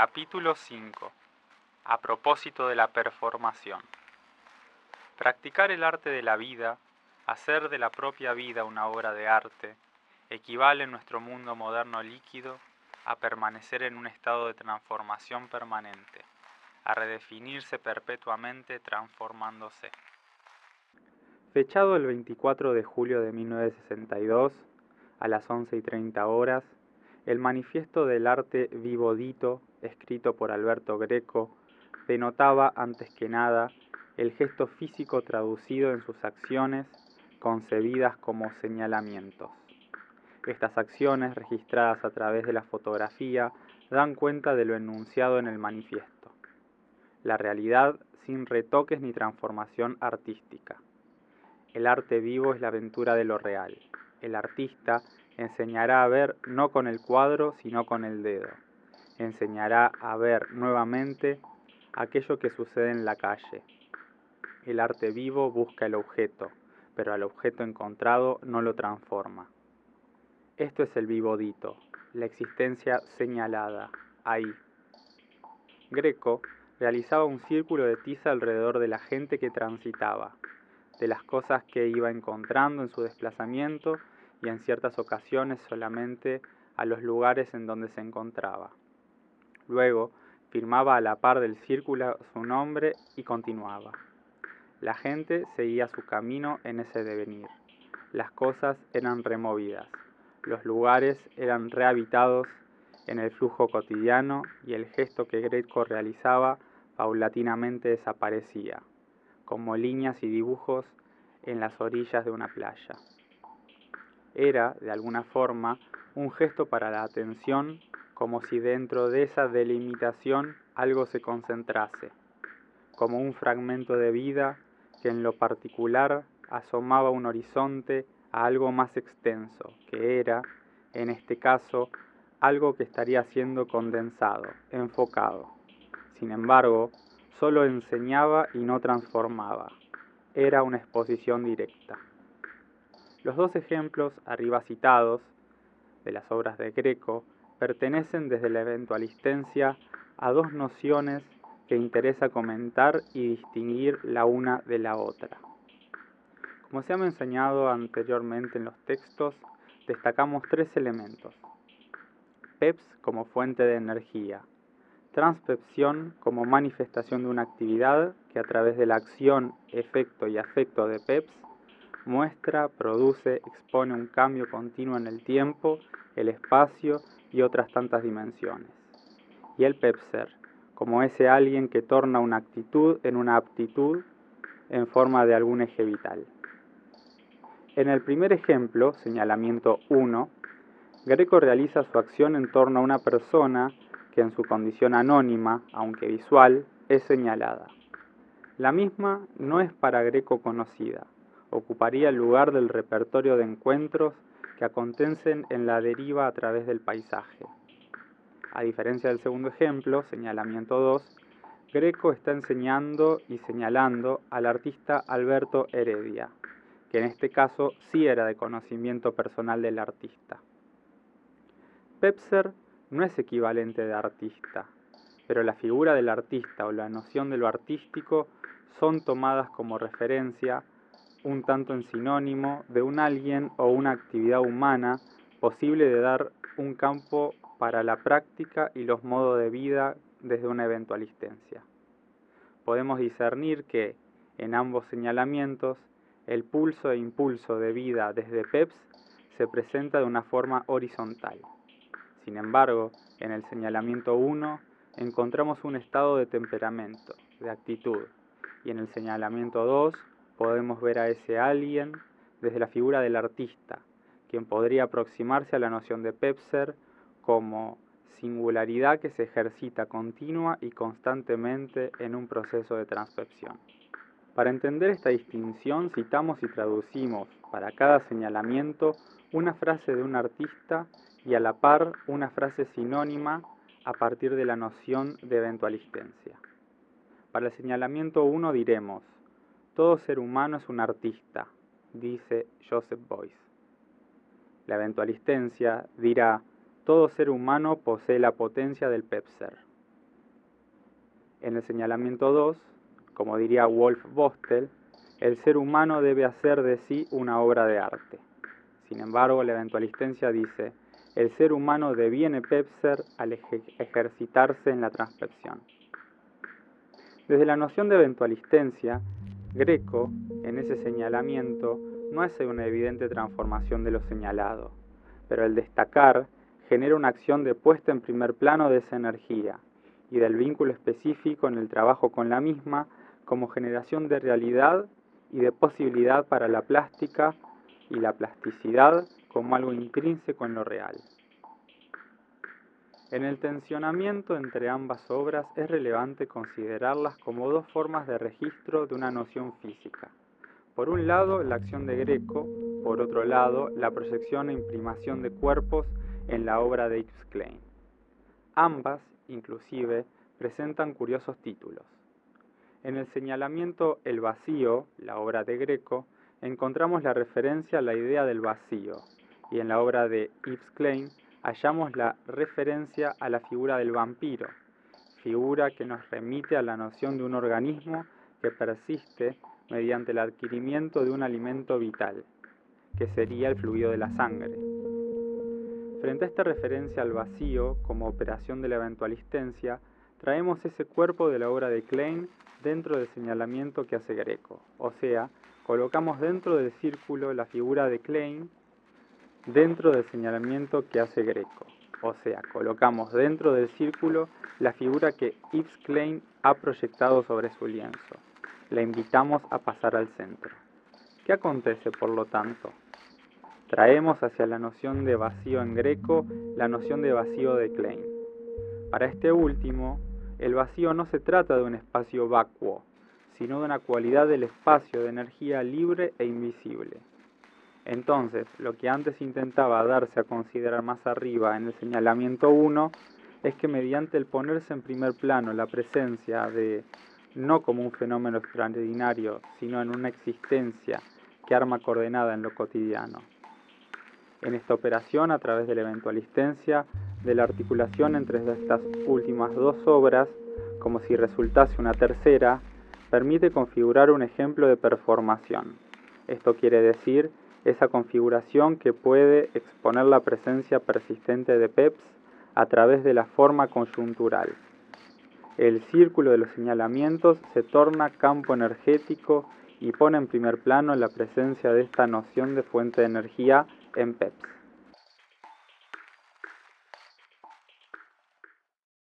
Capítulo 5. A propósito de la performación. Practicar el arte de la vida, hacer de la propia vida una obra de arte, equivale en nuestro mundo moderno líquido a permanecer en un estado de transformación permanente, a redefinirse perpetuamente transformándose. Fechado el 24 de julio de 1962, a las 11:30 horas, el Manifiesto del Arte Vivo Dito, escrito por Alberto Greco, denotaba antes que nada el gesto físico traducido en sus acciones, concebidas como señalamientos. Estas acciones, registradas a través de la fotografía, dan cuenta de lo enunciado en el manifiesto. La realidad sin retoques ni transformación artística. El arte vivo es la aventura de lo real. El artista enseñará a ver no con el cuadro, sino con el dedo. Enseñará a ver nuevamente aquello que sucede en la calle. El arte vivo busca el objeto, pero al objeto encontrado no lo transforma. Esto es el vivo dito, la existencia señalada, ahí. Greco realizaba un círculo de tiza alrededor de la gente que transitaba, de las cosas que iba encontrando en su desplazamiento y en ciertas ocasiones solamente a los lugares en donde se encontraba. Luego firmaba a la par del círculo su nombre y continuaba. La gente seguía su camino en ese devenir. Las cosas eran removidas, los lugares eran rehabitados en el flujo cotidiano y el gesto que Greco realizaba paulatinamente desaparecía, como líneas y dibujos en las orillas de una playa. Era, de alguna forma, un gesto para la atención, como si dentro de esa delimitación algo se concentrase, como un fragmento de vida que en lo particular asomaba un horizonte a algo más extenso, que era, en este caso, algo que estaría siendo condensado, enfocado. Sin embargo, solo enseñaba y no transformaba. Era una exposición directa. Los dos ejemplos arriba citados de las obras de Greco pertenecen desde la eventualistencia a dos nociones que interesa comentar y distinguir la una de la otra. Como se ha mencionado anteriormente en los textos, destacamos tres elementos. PEPS como fuente de energía, transpepción como manifestación de una actividad que a través de la acción, efecto y afecto de PEPS muestra, produce, expone un cambio continuo en el tiempo, el espacio y otras tantas dimensiones. Y el PEPSer, como ese alguien que torna una actitud en una aptitud en forma de algún eje vital. En el primer ejemplo, señalamiento 1, Greco realiza su acción en torno a una persona que en su condición anónima, aunque visual, es señalada. La misma no es para Greco conocida, ocuparía el lugar del repertorio de encuentros que acontecen en la deriva a través del paisaje. A diferencia del segundo ejemplo, señalamiento 2, Greco está enseñando y señalando al artista Alberto Heredia, que en este caso sí era de conocimiento personal del artista. Pepser no es equivalente de artista, pero la figura del artista o la noción de lo artístico son tomadas como referencia, un tanto en sinónimo, de un alguien o una actividad humana posible de dar un campo para la práctica y los modos de vida desde una eventualistencia. Podemos discernir que, en ambos señalamientos, el pulso e impulso de vida desde PEPS se presenta de una forma horizontal. Sin embargo, en el señalamiento 1 encontramos un estado de temperamento, de actitud, y en el señalamiento 2 podemos ver a ese alguien desde la figura del artista, quien podría aproximarse a la noción de Pepser como singularidad que se ejercita continua y constantemente en un proceso de transcripción. Para entender esta distinción, citamos y traducimos para cada señalamiento una frase de un artista y a la par una frase sinónima a partir de la noción de eventualistencia. Para el señalamiento 1 diremos: todo ser humano es un artista, dice Joseph Beuys. La eventualistencia dirá: todo ser humano posee la potencia del Pepser. En el señalamiento 2, como diría Wolf Bostel, el ser humano debe hacer de sí una obra de arte. Sin embargo, la eventualistencia dice, el ser humano deviene pepser al ejercitarse en la transpercepción. Desde la noción de eventualistencia, Greco, en ese señalamiento, no hace una evidente transformación de lo señalado, pero el destacar genera una acción de puesta en primer plano de esa energía y del vínculo específico en el trabajo con la misma como generación de realidad y de posibilidad para la plástica y la plasticidad como algo intrínseco en lo real. En el tensionamiento entre ambas obras es relevante considerarlas como dos formas de registro de una noción física. Por un lado, la acción de Greco, por otro lado, la proyección e imprimación de cuerpos en la obra de Yves Klein. Ambas, inclusive, presentan curiosos títulos. En el señalamiento El vacío, la obra de Greco, encontramos la referencia a la idea del vacío, y en la obra de Yves Klein hallamos la referencia a la figura del vampiro, figura que nos remite a la noción de un organismo que persiste mediante el adquirimiento de un alimento vital, que sería el fluido de la sangre. Frente a esta referencia al vacío como operación de la eventualistencia, traemos ese cuerpo de la obra de Klein dentro del señalamiento que hace Greco, o sea, colocamos dentro del círculo la figura de Klein dentro del señalamiento que hace Greco, o sea, colocamos dentro del círculo la figura que Yves Klein ha proyectado sobre su lienzo. La invitamos a pasar al centro. ¿Qué acontece, por lo tanto? Traemos hacia la noción de vacío en Greco la noción de vacío de Klein. Para este último, el vacío no se trata de un espacio vacuo, sino de una cualidad del espacio de energía libre e invisible. Entonces, lo que antes intentaba darse a considerar más arriba en el señalamiento 1 es que mediante el ponerse en primer plano la presencia de, no como un fenómeno extraordinario, sino en una existencia que arma coordenada en lo cotidiano. En esta operación, a través de la eventualistencia, de la articulación entre estas últimas dos obras, como si resultase una tercera, permite configurar un ejemplo de performación. Esto quiere decir esa configuración que puede exponer la presencia persistente de Peps a través de la forma coyuntural. El círculo de los señalamientos se torna campo energético y pone en primer plano la presencia de esta noción de fuente de energía en Peps.